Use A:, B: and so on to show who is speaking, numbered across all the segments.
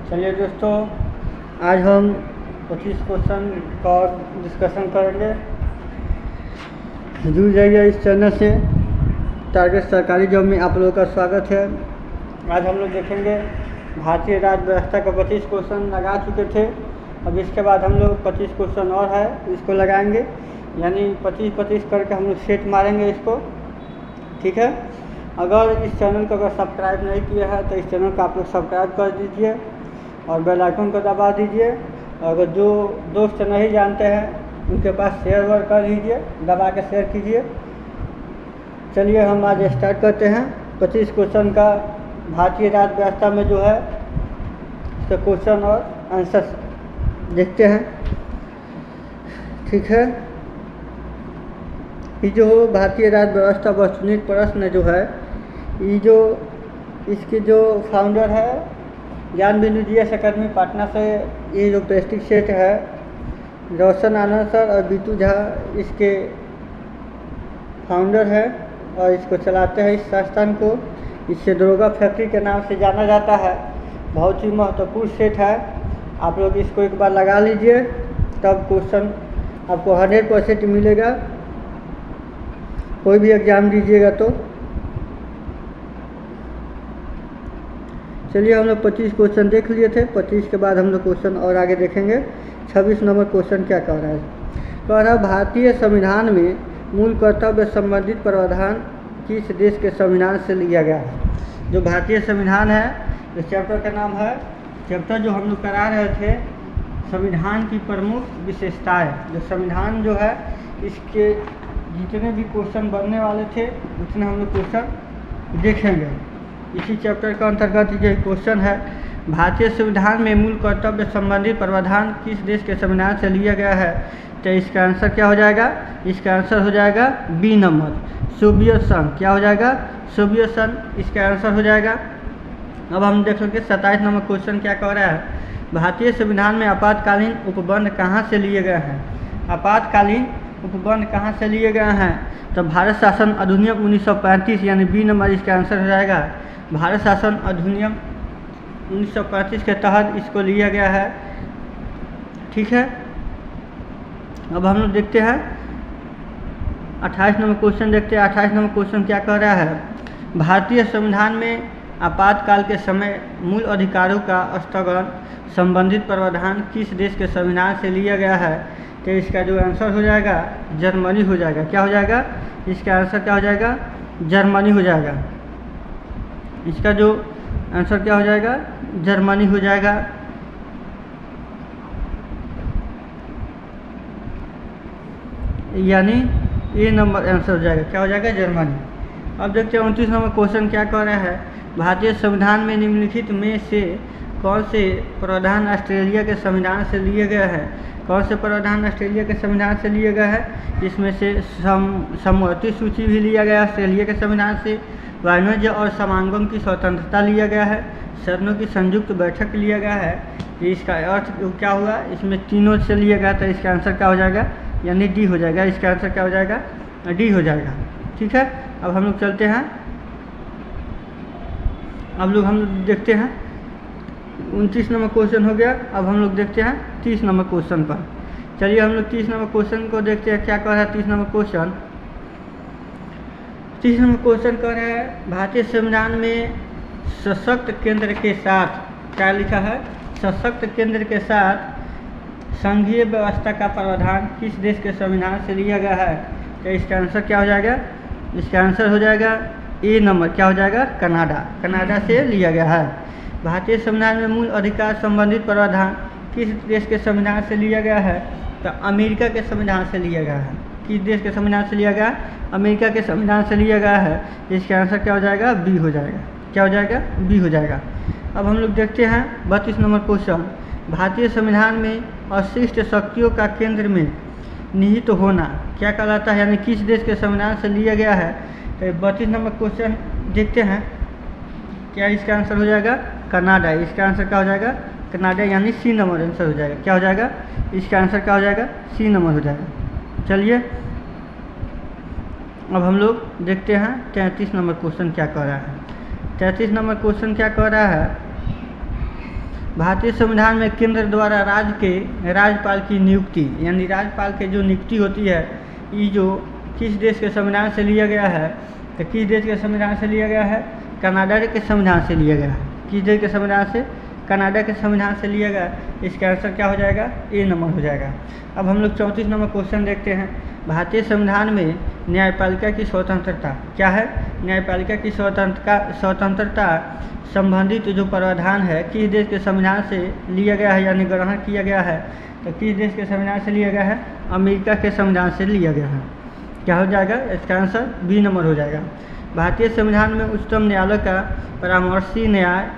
A: चलिए दोस्तों, आज हम 25 क्वेश्चन का डिस्कशन करेंगे। जुड़ जाइए इस चैनल से। टारगेट सरकारी जॉब में आप लोगों का स्वागत है। आज हम लोग देखेंगे भारतीय राज्य व्यवस्था का 25 क्वेश्चन लगा चुके थे। अब इसके बाद हम लोग 25 क्वेश्चन और है, इसको लगाएंगे, यानी 25-25 करके हम लोग सेट मारेंगे इसको। ठीक है। अगर इस चैनल को अगर सब्सक्राइब नहीं किया है तो इस चैनल को आप लोग सब्सक्राइब कर दीजिए और बेल आइकन को दबा दीजिए। अगर जो दोस्त नहीं जानते हैं उनके पास शेयर कर दीजिए, दबा के शेयर कीजिए। चलिए हम आज स्टार्ट करते हैं 25 क्वेश्चन का। भारतीय राज्य व्यवस्था में जो है इसका क्वेश्चन और आंसर देखते हैं। ठीक है। ये जो भारतीय राज्य व्यवस्था वस्तुनिष्ठ प्रश्न जो है, ये जो इसके जो फाउंडर है ज्ञान बिंदु जीएस अकेडमी पटना से, ये जो प्रेस्टिज सेट है, रोशन आनंद सर और बीतू झा इसके फाउंडर है और इसको चलाते हैं। इस संस्थान को इससे दरोगा फैक्ट्री के नाम से जाना जाता है। बहुत ही महत्वपूर्ण सेट है। आप लोग इसको एक बार लगा लीजिए, तब क्वेश्चन आपको 100% मिलेगा। कोई भी एग्ज़ाम दीजिएगा तो। चलिए हम लोग 25 क्वेश्चन देख लिए थे। 25 के बाद हम लोग क्वेश्चन और आगे देखेंगे। 26 नंबर क्वेश्चन क्या कह रहा है? कह रहा है भारतीय संविधान में मूल कर्तव्य संबंधित प्रावधान किस देश के संविधान से लिया गया है? जो भारतीय संविधान है, इस चैप्टर का नाम है, चैप्टर जो हम लोग करा रहे थे, संविधान की प्रमुख विशेषताएं। जो संविधान जो है, इसके जितने भी क्वेश्चन बनने वाले थे उतने हम लोग क्वेश्चन देखेंगे। इसी चैप्टर का अंतर्गत ये क्वेश्चन है, भारतीय संविधान में मूल कर्तव्य संबंधित प्रावधान किस देश के संविधान से लिया गया है? तो इसका आंसर क्या हो जाएगा? इसका आंसर हो जाएगा बी नंबर, सोवियत संघ। क्या हो जाएगा? सोवियत संघ इसका आंसर हो जाएगा। अब हम देख लेंगे 27 नंबर क्वेश्चन क्या कह रहा है। भारतीय संविधान में आपातकालीन उपबंध कहाँ से लिए गए हैं? आपातकालीन उपबंध कहाँ से लिए गए हैं? तो भारत शासन अधिनियम 1935, यानी बी नंबर इसका आंसर हो जाएगा। भारत शासन अधिनियम 1935 के तहत इसको लिया गया है। ठीक है। अब हम लोग देखते हैं 28 नंबर क्वेश्चन देखते हैं। 28 नंबर क्वेश्चन क्या कह रहा है? भारतीय संविधान में आपातकाल के समय मूल अधिकारों का स्थगन संबंधित प्रावधान किस देश के संविधान से लिया गया है? तो इसका जो आंसर हो जाएगा जर्मनी हो जाएगा। क्या हो जाएगा? इसका आंसर क्या हो जाएगा? जर्मनी हो जाएगा। इसका जो आंसर क्या हो जाएगा? जर्मनी हो जाएगा। यानी ए नंबर आंसर हो जाएगा। क्या हो जाएगा? जर्मनी। अब देखते हैं 29 नंबर क्वेश्चन क्या कह रहा है। भारतीय संविधान में निम्नलिखित में से कौन से प्रावधान ऑस्ट्रेलिया के संविधान से लिए गए हैं? कौन से प्रावधान ऑस्ट्रेलिया के संविधान से लिए गए हैं? इसमें से समवर्ती सूची भी लिया गया ऑस्ट्रेलिया के संविधान से, वाणिज्य और समागम की स्वतंत्रता लिया गया है, सदनों की संयुक्त बैठक लिया गया है। ये इसका अर्थ क्या हुआ? इसमें तीनों से लिया गया, तो इसका आंसर क्या हो जाएगा? यानी डी हो जाएगा। इसका आंसर क्या हो जाएगा? डी हो जाएगा। ठीक है। अब हम लोग चलते हैं, हम लोग देखते हैं 29 नंबर क्वेश्चन हो गया। अब हम लोग देखते हैं 30 नंबर क्वेश्चन पर। चलिए हम लोग 30 नंबर क्वेश्चन को देखते हैं क्या कह रहा है। 30 नंबर क्वेश्चन 30 नंबर क्वेश्चन कह रहा है, भारतीय संविधान में सशक्त केंद्र के साथ, क्या लिखा है? सशक्त केंद्र के साथ संघीय व्यवस्था का प्रावधान किस देश के संविधान से लिया गया है? तो इसका आंसर क्या हो जाएगा? इसका आंसर हो जाएगा ए नंबर। क्या हो जाएगा? कनाडा। कनाडा से लिया गया है। भारतीय संविधान में मूल अधिकार संबंधित प्रावधान किस देश के संविधान से लिया गया है? तो अमेरिका के संविधान से लिया गया है। किस देश के संविधान से लिया गया? अमेरिका के संविधान से लिया गया है। इसका आंसर क्या हो जाएगा? बी हो जाएगा। क्या हो जाएगा? बी हो जाएगा। अब हम लोग देखते हैं 32 नंबर क्वेश्चन। भारतीय संविधान में अशिष्ट शक्तियों का केंद्र में निहित होना क्या कहलाता है? यानी किस देश के संविधान से लिया गया है? तो 32 नंबर क्वेश्चन देखते हैं। क्या इसका आंसर हो जाएगा? कनाडा। इसका आंसर क्या हो जाएगा? कनाडा, यानी सी नंबर आंसर हो जाएगा। क्या हो जाएगा? इसका आंसर क्या हो जाएगा? सी नंबर हो जाएगा। चलिए अब हम लोग देखते हैं 33 नंबर क्वेश्चन क्या कह रहा है। 33 नंबर क्वेश्चन क्या कह रहा है? भारतीय संविधान में केंद्र द्वारा राज्य के राज्यपाल की नियुक्ति, यानी राज्यपाल की जो नियुक्ति होती है, ये जो किस देश के संविधान से लिया गया है, तो किस देश के संविधान से लिया गया है? कनाडा के संविधान से लिया गया है। किस देश के संविधान से? कनाडा के संविधान से लिया गया। इसका आंसर क्या हो जाएगा? ए नंबर हो जाएगा। अब हम लोग 34 नंबर क्वेश्चन देखते हैं। भारतीय संविधान में न्यायपालिका की स्वतंत्रता क्या है? न्यायपालिका की स्वतंत्रता संबंधित जो प्रावधान है किस देश के संविधान से लिया गया है, यानी ग्रहण किया गया है? तो किस देश के संविधान से लिया गया है? अमेरिका के संविधान से लिया गया है। क्या हो जाएगा? इसका आंसर बी नंबर हो जाएगा। भारतीय संविधान में उच्चतम न्यायालय का परामर्शी न्याय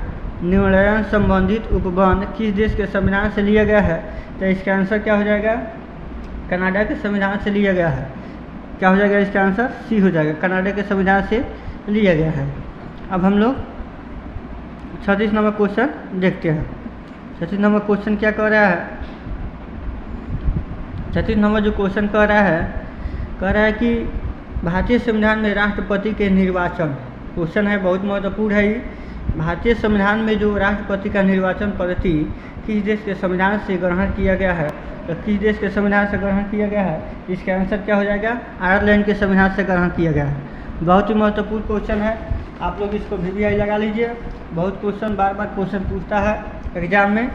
A: निर्णय संबंधित उपबंध किस देश के संविधान से लिया गया है? तो इसका आंसर क्या हो जाएगा? कनाडा के संविधान से लिया गया है। क्या हो जाएगा? इसका आंसर सी हो जाएगा, कनाडा के संविधान से लिया गया है। अब हम लोग 36 नंबर क्वेश्चन देखते हैं। 36 नंबर क्वेश्चन क्या कह रहा है? 36 नंबर जो क्वेश्चन कह रहा है कि भारतीय संविधान में राष्ट्रपति के निर्वाचन, क्वेश्चन है बहुत महत्वपूर्ण है ये। भारतीय संविधान में जो राष्ट्रपति का निर्वाचन पद्धति किस देश के संविधान से ग्रहण किया गया है? तो किस देश के संविधान से ग्रहण किया गया है? इसका आंसर क्या हो जाएगा? आयरलैंड के संविधान से ग्रहण किया गया है। बहुत ही महत्वपूर्ण क्वेश्चन है, आप लोग इसको VVI लगा लीजिए। बहुत क्वेश्चन बार क्वेश्चन पूछता है एग्जाम में।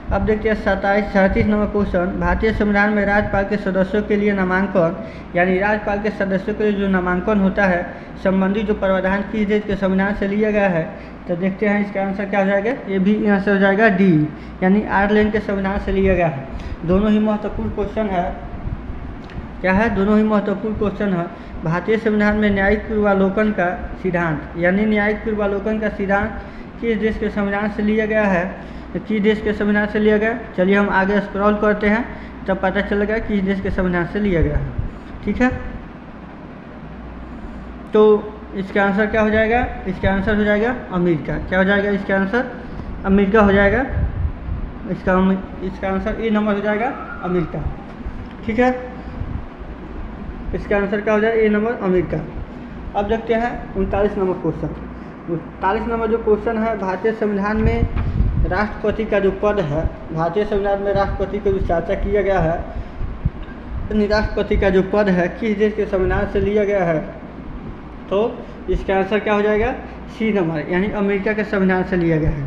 A: अब देखते हैं 37 नंबर क्वेश्चन। भारतीय संविधान में राज्यपाल के सदस्यों के लिए नामांकन, यानी राज्यपाल के सदस्यों के लिए जो नामांकन होता है संबंधी जो प्रावधान किस देश के संविधान से लिया गया है? तो देखते हैं इसका आंसर क्या हो जाएगा? ये भी आंसर हो जाएगा डी, यानी आयरलैंड के संविधान से लिया गया है। दोनों ही महत्वपूर्ण क्वेश्चन है। क्या है? दोनों ही महत्वपूर्ण क्वेश्चन है। भारतीय संविधान में न्यायिक पूर्वालोकन का सिद्धांत, यानी न्यायिक पूर्वालोकन का सिद्धांत किस देश के संविधान से लिया गया है? तो किस देश के संविधान से लिया गया? चलिए हम आगे स्क्रॉल करते हैं, तब पता चलेगा किस देश के संविधान से लिया गया है। ठीक है, तो इसका आंसर क्या हो जाएगा? इसका आंसर हो जाएगा अमेरिका। क्या हो जाएगा? इसका आंसर अमेरिका हो जाएगा। इसका आंसर ए नंबर हो जाएगा, अमेरिका। ठीक है, इसका आंसर क्या हो जाएगा? ए नंबर, अमेरिका। अब देखते हैं 39 नंबर क्वेश्चन। 39 नंबर जो क्वेश्चन है, भारतीय संविधान में राष्ट्रपति का जो पद है, भारतीय संविधान में राष्ट्रपति को जो चर्चा किया गया है, राष्ट्रपति का जो पद है किस देश के संविधान से लिया गया है? तो इसका आंसर क्या हो जाएगा? सी नंबर, यानी अमेरिका के संविधान से लिया गया है।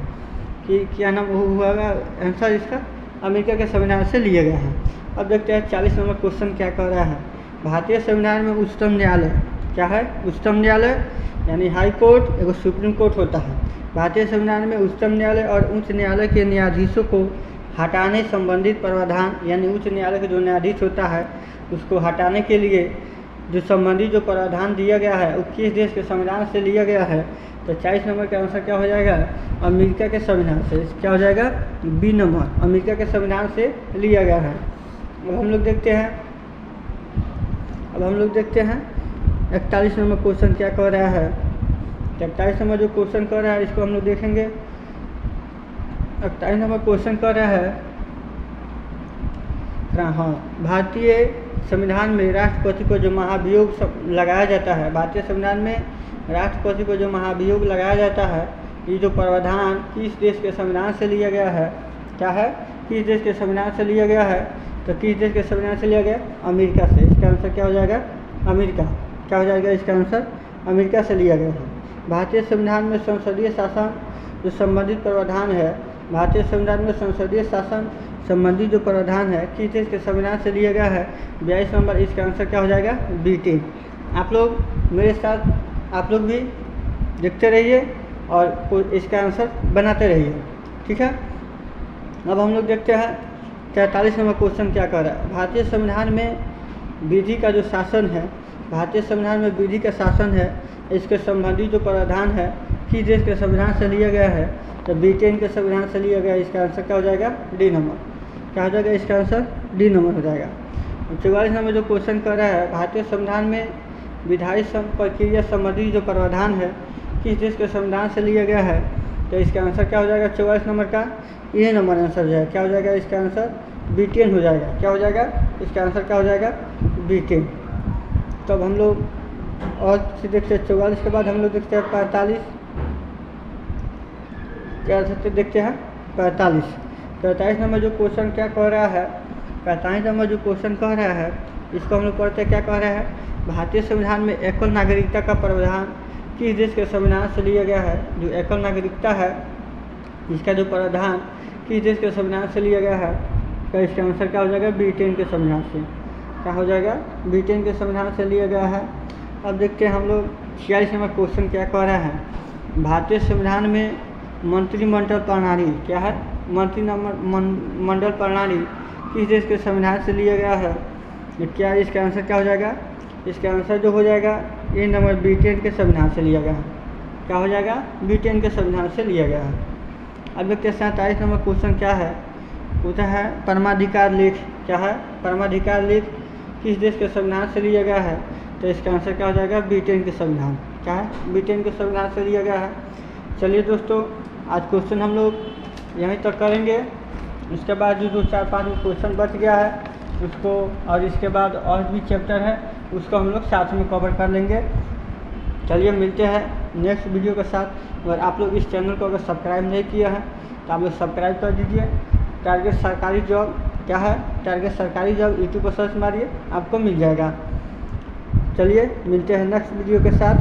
A: कि क्या नाम हुआ आंसर इसका? अमेरिका के संविधान से लिया गया है। अब देखते हैं 40 नंबर क्वेश्चन क्या कह रहा है। भारतीय संविधान में उच्चतम न्यायालय क्या है? उच्चतम न्यायालय यानी हाई कोर्ट, एगो सुप्रीम कोर्ट होता है। भारतीय संविधान में उच्चतम न्यायालय और उच्च न्यायालय के न्यायाधीशों को हटाने संबंधित प्रावधान, यानी उच्च न्यायालय का जो न्यायाधीश होता है उसको हटाने के लिए जो संबंधित जो प्रावधान दिया गया है वो किस देश के संविधान से लिया गया है? तो 40 नंबर का आंसर क्या हो जाएगा? अमेरिका के संविधान से। क्या हो जाएगा? बी नंबर, अमेरिका के संविधान से लिया गया है। अब हम लोग देखते हैं 41 नंबर क्वेश्चन क्या कह रहा है। 41 नंबर जो क्वेश्चन कर रहा है इसको हम लोग देखेंगे। 41 नंबर क्वेश्चन कर रहा है, हाँ, भारतीय संविधान में राष्ट्रपति को जो महाभियोग लगाया जाता है, भारतीय संविधान में राष्ट्रपति को जो महाभियोग लगाया जाता है, ये जो प्रावधान किस देश के संविधान से लिया गया है? क्या है? किस देश के संविधान से लिया गया है? तो किस देश के संविधान से लिया गया? अमेरिका से। इसका आंसर क्या हो जाएगा? अमेरिका। क्या हो जाएगा? इसका आंसर अमेरिका से लिया गया है। भारतीय संविधान में संसदीय शासन जो संबंधित प्रावधान है, भारतीय संविधान में संसदीय शासन संबंधी जो प्रावधान है किस देश के संविधान से लिया गया है? 42 नंबर। इसका आंसर क्या हो जाएगा? ब्रिटेन। आप लोग मेरे साथ आप लोग भी देखते रहिए और इसका आंसर बनाते रहिए। ठीक है, अब हम लोग देखते हैं 43 नंबर क्वेश्चन क्या कर रहा है। भारतीय संविधान में विधि का जो शासन है, भारतीय संविधान में विधि का शासन है, इसके संबंधी जो प्रावधान है किस देश के संविधान से लिया गया है? तो ब्रिटेन के संविधान से लिया गया। इसका आंसर क्या हो जाएगा? D number. क्या हो जाएगा? इसका आंसर डी नंबर हो जाएगा। 44 नंबर जो क्वेश्चन कर रहा है, भारतीय संविधान में विधायी प्रक्रिया संबंधी जो प्रावधान है किस देश के संविधान से लिया गया है? तो इसका आंसर क्या हो जाएगा? 44 नंबर का ए नंबर आंसर हो जाएगा। क्या हो जाएगा? इसका आंसर ब्रिटेन हो जाएगा। क्या हो जाएगा? इसका आंसर क्या हो जाएगा? ब्रिटेन। तो अब हम लोग और देखते हैं 44 के बाद हम लोग देखते हैं 45 क्या सकते देखते हैं 45 नंबर जो क्वेश्चन क्या कह रहा है, 45 नंबर जो क्वेश्चन कह रहा है इसको हम लोग पढ़ते क्या कह रहा है। भारतीय संविधान में एकल नागरिकता का प्रावधान किस देश के संविधान से लिया गया है। जो एकल नागरिकता है इसका जो प्रावधान किस देश के संविधान से लिया गया है, तो इसका आंसर क्या हो जाएगा, ब्रिटेन के संविधान से। क्या हो जाएगा, ब्रिटेन के संविधान से लिया गया है। अब देखते हैं हम लोग 46 नंबर क्वेश्चन क्या कह रहा है। भारतीय संविधान में मंत्रिमंडल प्रणाली क्या है, मंत्रिमंडल प्रणाली किस देश के संविधान से लिया गया है। क्या इसका आंसर क्या हो जाएगा, इसका आंसर जो हो जाएगा ए नंबर, ब्रिटेन के संविधान से लिया गया है। क्या हो जाएगा, ब्रिटेन के संविधान से लिया गया है। अब देखते हैं 47 नंबर क्वेश्चन क्या है, पूछा है परमाधिकार लेख क्या है, परमाधिकार लेख किस देश के संविधान से लिया गया है। तो इसका आंसर क्या हो जाएगा, ब्रिटेन के संविधान। क्या है, ब्रिटेन के संविधान से लिया गया है। चलिए दोस्तों, आज क्वेश्चन हम लोग यहीं तक करेंगे। इसके बाद जो 4-5 क्वेश्चन बच गया है उसको, और इसके बाद और भी चैप्टर है उसको हम लोग साथ में कवर कर लेंगे। चलिए मिलते हैं नेक्स्ट वीडियो के साथ। अगर आप लोग इस चैनल को अगर सब्सक्राइब नहीं किया है तो आप लोग सब्सक्राइब कर दीजिए। टारगेट सरकारी जॉब क्या है, टारगेट सरकारी जॉब यूट्यूब पर सर्च मारिए आपको मिल जाएगा। चलिए मिलते हैं नेक्स्ट वीडियो के साथ।